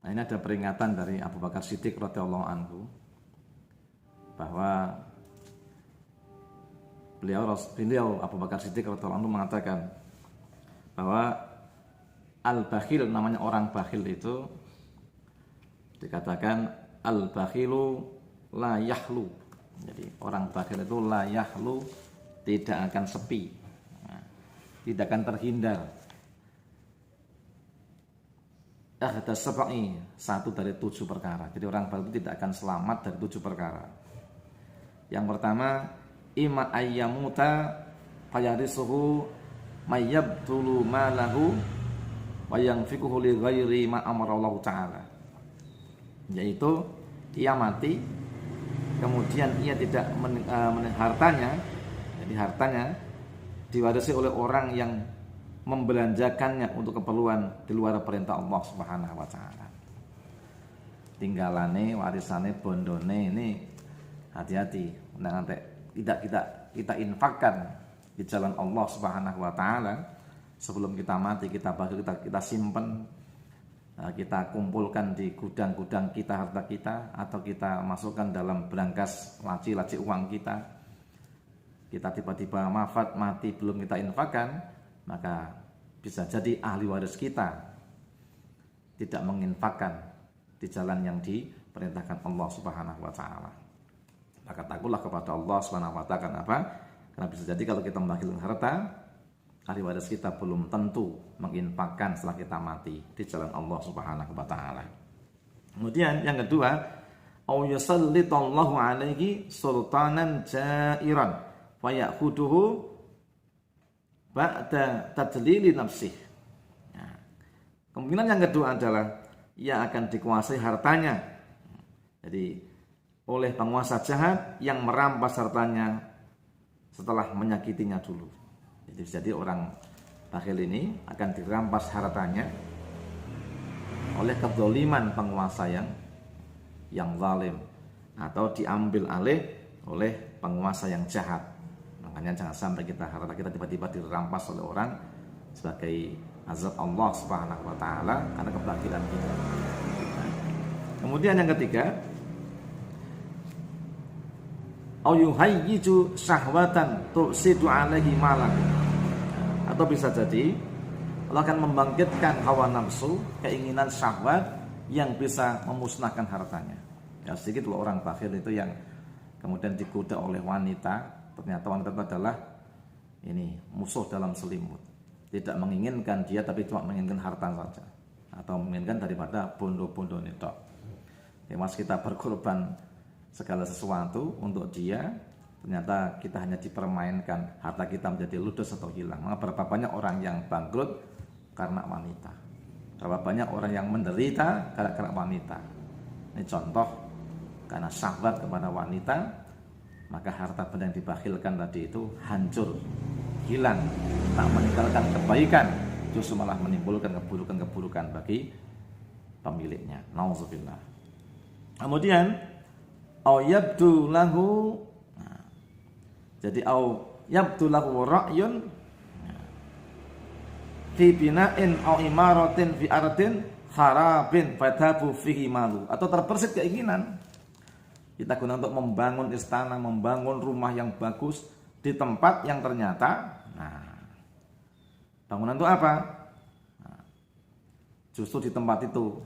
Nah, ini ada peringatan dari Abu Bakar Siddiq radhiyallahu anhu bahwa beliau Abu Bakar Siddiq radhiyallahu anhu mengatakan bahwa al-bakhil, namanya orang bakhil itu dikatakan al-bakhilu la yahlu. Jadi orang bakhil itu la yahlu, tidak akan sepi, tidak akan terhindar. Ada sab'i, satu dari 7 perkara. Jadi orang bakhil itu tidak akan selamat dari 7 perkara. Yang pertama, ima ayyamuta fayarisuhu mayyabtulu malahu wa yanfiquhu li ghairi ma amara Allah taala. Yaitu ia mati, kemudian ia tidak hartanya, jadi hartanya diwarisi oleh orang yang membelanjakannya untuk keperluan di luar perintah Allah Subhanahu wa taala. Tinggalane, warisane, bondone ini hati-hati, nanti tidak kita infakkan di jalan Allah Subhanahu wa taala sebelum kita mati, kita simpen, kita kumpulkan di gudang-gudang kita harta kita, atau kita masukkan dalam berangkas laci-laci uang kita. Kita tiba-tiba mati belum kita infakkan, maka bisa jadi ahli waris kita tidak menginfakkan di jalan yang diperintahkan Allah Subhanahu wa taala. Maka takutlah kepada Allah Subhanahu wa taala. Kenapa? Karena bisa jadi kalau kita membagikan harta, ahli waris kita belum tentu menginfakkan setelah kita mati di jalan Allah Subhanahu wa taala. Kemudian yang kedua, au yusallitallahu alaihi sultanan jairan fa ya'khuduhu ba'da tadlili nafsih. Nah, kemungkinan yang kedua adalah ia akan dikuasai hartanya. Jadi oleh penguasa jahat yang merampas hartanya setelah menyakitinya dulu. Jadi orang bakhil ini akan dirampas hartanya oleh kezaliman penguasa yang zalim, atau diambil alih oleh penguasa yang jahat. Makanya jangan sampai harta kita tiba-tiba dirampas oleh orang sebagai azab Allah Subhanahu wa taala karena kebakhilan kita. Kemudian yang ketiga, au yuhayyiju syahwatan tusidu alaihi malan. Atau bisa jadi Allah akan membangkitkan hawa nafsu, keinginan syahwat yang bisa memusnahkan hartanya. Ya, sedikit loh orang bakhil itu yang kemudian digoda oleh wanita. Ternyata wanita itu adalah musuh dalam selimut. Tidak menginginkan dia, tapi cuma menginginkan harta saja, atau menginginkan daripada bondo-bondo itu. Ya, mas kita berkorban segala sesuatu untuk dia, ternyata kita hanya dipermainkan, harta kita menjadi ludes atau hilang. Maka berapa banyak orang yang bangkrut karena wanita, berapa banyak orang yang menderita karena wanita. Ini contoh, karena syahwat kepada wanita, maka harta benda yang dibakhilkan tadi itu hancur, hilang, tak meninggalkan kebaikan, justru malah menimbulkan keburukan-keburukan bagi pemiliknya. Nauzubillah. Kemudian au yabdu lahu, jadi au yabdu lahu ra'yun fi bina'in au imaratin fi ardin kharabin fadhabu fihi malu, atau terbersit keinginan kita guna untuk membangun istana, membangun rumah yang bagus di tempat yang ternyata, bangunan itu apa? Justru di tempat itu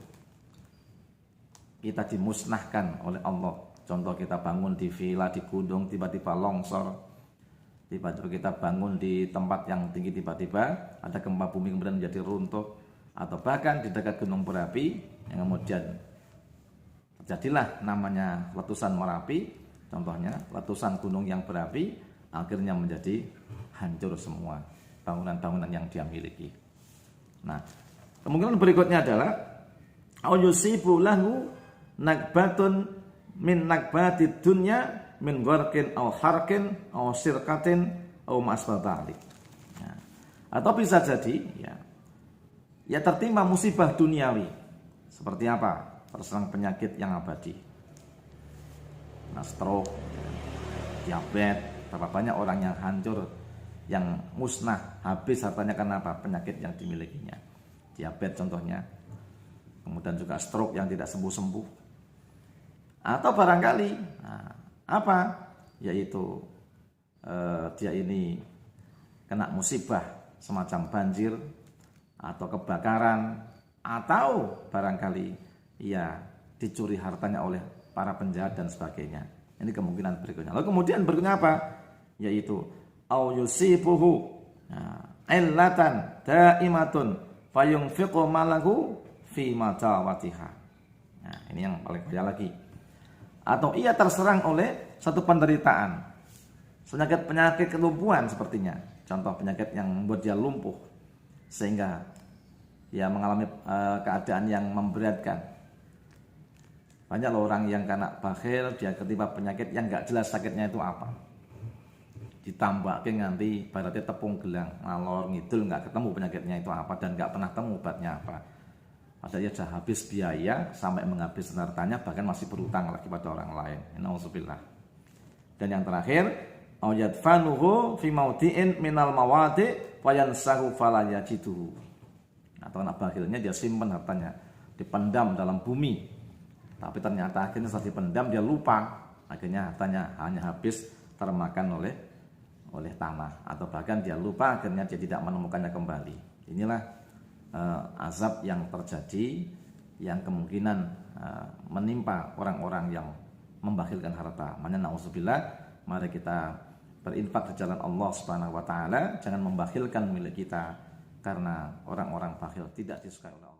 kita dimusnahkan oleh Allah. Contoh, kita bangun di villa di gunung, tiba-tiba longsor. Tiba-tiba kita bangun di tempat yang tinggi, tiba-tiba ada gempa bumi kemudian menjadi runtuh. Atau bahkan di dekat gunung berapi yang kemudian terjadilah namanya letusan Merapi. Contohnya letusan gunung yang berapi akhirnya menjadi hancur semua bangunan-bangunan yang dia miliki. Nah, kemungkinan berikutnya adalah au yusibu lahu nakbatun min nakbatid dunya min gharqin au harqin au sirkatin au masbadalik. Atau bisa jadi ya tertimpa musibah duniawi. Seperti apa? Terserang penyakit yang abadi. Stroke, diabetes, berapa banyak orang yang hancur, yang musnah, habis hartanya karena apa? Penyakit yang dimilikinya. Diabetes contohnya. Kemudian dan juga stroke yang tidak sembuh-sembuh. Atau barangkali apa? Yaitu dia ini kena musibah semacam banjir atau kebakaran, atau barangkali ia dicuri hartanya oleh para penjahat dan sebagainya. Ini kemungkinan berikutnya. Lalu kemudian berikutnya apa? Yaitu au yusibuhu illatan daimatun fayunfiqu malahu fi madawatiha. Nah, ini yang paling bahaya lagi. Atau ia terserang oleh satu penderitaan, penyakit kelumpuhan sepertinya. Contoh penyakit yang membuat dia lumpuh sehingga ia mengalami keadaan yang memberatkan. Banyak loh orang yang kena bakhil, dia ketimpa penyakit yang nggak jelas sakitnya itu apa. Ditambahkan nanti baratnya tepung gelang, ngalor ngidul nggak ketemu penyakitnya itu apa dan nggak pernah temu obatnya apa. Padahal dia sudah habis biaya sampai menghabiskan hartanya, bahkan masih berutang lagi pada orang lain. Nauzubillah. Dan yang terakhir, au yadfanuhu fi maudi'in minal mawadi' wa yansahu fala yajiduhu. Atau anak bakhilnya dia simpan hartanya, dipendam dalam bumi. Tapi ternyata akhirnya setelah dipendam dia lupa. Akhirnya hartanya hanya habis termakan oleh tanah, atau bahkan dia lupa akhirnya dia tidak menemukannya kembali. Inilah azab yang terjadi yang kemungkinan menimpa orang-orang yang membakhilkan harta. Makanya nauzubillah, mari kita berinfak di jalan Allah Subhanahu wa taala, jangan membakhilkan milik kita karena orang-orang bakhil tidak disukai oleh Allah.